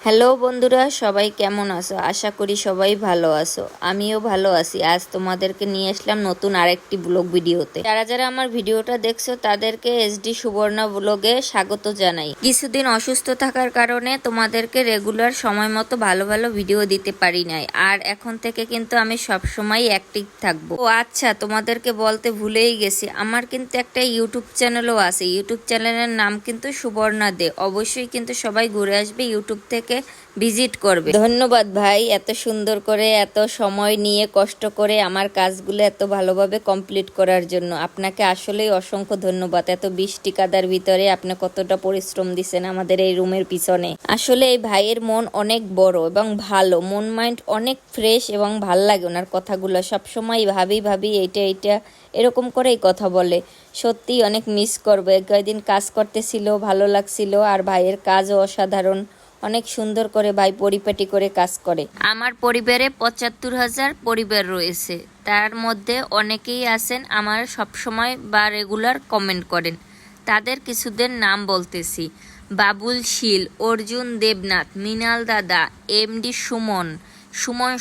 Hello বন্ধুরা, সবাই কেমন আছো? আশা করি সবাই ভালো আছো। আমিও ভালো আছি। আজ তোমাদেরকে নিয়ে আসলাম নতুন আরেকটি ব্লগ ভিডিওতে। যারা যারা আমার ভিডিওটা দেখছো তাদেরকে এসডি সুবর্ণা ব্লগে স্বাগত জানাই। কিছুদিন অসুস্থ থাকার কারণে তোমাদেরকে রেগুলার সময় মতো ভালো ভালো ভিডিও দিতে পারি নাই, আর এখন থেকে কিন্তু আমি সব সময় অ্যাক্টিভ থাকবো। ও আচ্ছা, তোমাদেরকে বলতে ভুলেই গেছি, আমার কিন্তু একটা ইউটিউব চ্যানেলও আছে। ইউটিউব চ্যানেলের নাম কিন্তু সুবর্ণা দে। অবশ্যই কিন্তু সবাই ঘুরে আসবে, ইউটিউব থেকে ভিজিট করবে। ধন্যবাদ ভাই, এত সুন্দর করে এত সময় নিয়ে কষ্ট করে আমার কাজগুলো এত ভালোভাবে কমপ্লিট করার জন্য আপনাকে আসলেই অসংখ্য ধন্যবাদ। এত বৃষ্টি কাদার ভিতরে আপনি কতটা পরিশ্রম দিচ্ছেন আমাদের এই রুমের পিছনে। আসলে এই ভাইয়ের মন অনেক বড় এবং ভালো, মন মাইন্ড অনেক ফ্রেশ এবং ভাল লাগে ওনার কথাগুলো। সবসময় ভাবি এইটা এরকম করেই কথা বলে। সত্যি অনেক মিস করবো। কয়েকদিন কাজ করতেছিল, ভালো লাগছিল, আর ভাইয়ের কাজও অসাধারণ। অনেক সুন্দর করে ভাই পরিপাটি করে কাজ করে। আমার পরিবারে ৭৫,০০০ পরিবার রয়েছে, তার মধ্যে অনেকেই আছেন আমার সবসময় বা রেগুলার কমেন্ট করেন। তাদের কিছুদের নাম বলতেছি: বাবুল শীল, অর্জুন দেবনাথ, মৃণাল দাদা, এমডি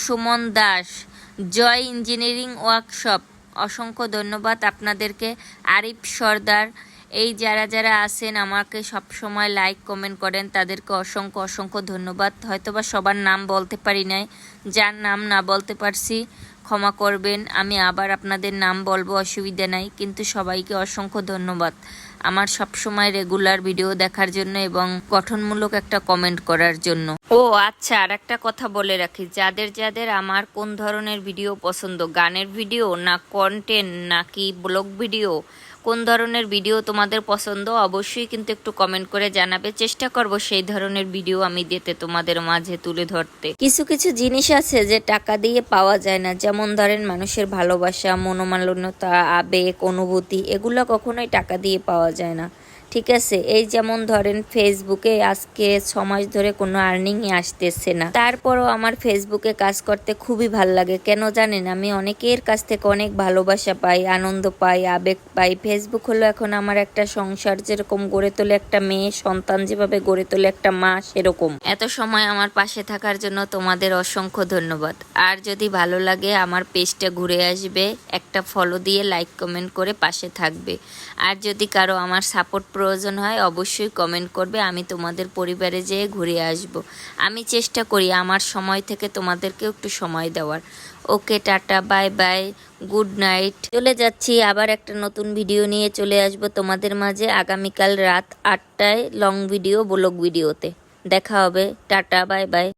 সুমন দাস, জয় ইঞ্জিনিয়ারিং ওয়ার্কশপ। অসংখ্য ধন্যবাদ আপনাদেরকে। আরিফ সর্দার, এই যারা যারা আছেন আমাকে সব সময় লাইক কমেন্ট করেন, তাদেরকে অসংখ্য ধন্যবাদ। হয়তোবা সবার নাম বলতে পারি নাই, যার নাম না বলতে পারছি ক্ষমা করবেন, আমি আবার আপনাদের নাম বলবো, অসুবিধা নাই। কিন্তু সবাইকে অসংখ্য ধন্যবাদ আমার সব সময় রেগুলার ভিডিও দেখার জন্য এবং গঠনমূলক একটা কমেন্ট করার জন্য। ও আচ্ছা, আর একটা কথা বলে রাখি, যাদের যাদের আমার কোন ধরনের ভিডিও পছন্দ, গানের ভিডিও না কন্টেন্ট নাকি ব্লগ ভিডিও, কোন ধরনের ভিডিও তোমাদের পছন্দ অবশ্যই কিন্তু একটু কমেন্ট করে জানাবে। চেষ্টা করব সেই ধরনের ভিডিও আমি দিতে, তোমাদের মাঝে তুলে ধরতে। কিছু কিছু জিনিস আছে যে টাকা দিয়ে পাওয়া যায় না, যেমন ধরেন মানুষের ভালোবাসা, মনোমালিন্যতা, আবেগ, অনুভূতি, এগুলো কখনোই টাকা দিয়ে পাওয়া যায় না। ঠিক আছে, এই যেমন ধরেন ফেসবুকে আজকে 6 মাস ধরে কোনো আর্নিংই আসতেছে না, তারপরও আমার ফেসবুকে কাজ করতে খুবই ভাল লাগে। কেন জানেন? আমি অনেকের কাছ থেকে অনেক ভালোবাসা পাই, আনন্দ পাই, আবেগ পাই। ফেসবুক হলো এখন আমার একটা সংসার, যেরকম গড়ে তোলে একটা মেয়ে সন্তান, যেভাবে গড়ে তোলে একটা মা, সেরকম। এত সময় আমার পাশে থাকার জন্য তোমাদের অসংখ্য ধন্যবাদ। আর যদি ভালো লাগে আমার পেজটা ঘুরে আসবে, একটা ফলো দিয়ে লাইক কমেন্ট করে পাশে থাকবে। আর যদি কারো আমার সাপোর্ট প্রয়োজন হয় অবশ্যই কমেন্ট করবে, আমি তোমাদের পরিবারে যেয়ে ঘুরে আসব। আমি চেষ্টা করি আমার সময় থেকে তোমাদেরকেও একটু সময় দেওয়ার। Okay, tata, bye bye, good night. চলে যাচ্ছি, আবার একটা নতুন ভিডিও নিয়ে চলে আসব তোমাদের মাঝে আগামীকাল রাত ৮টায় লং ভিডিও ব্লগ ভিডিওতে। দেখা হবে, টাটা, বাই বাই।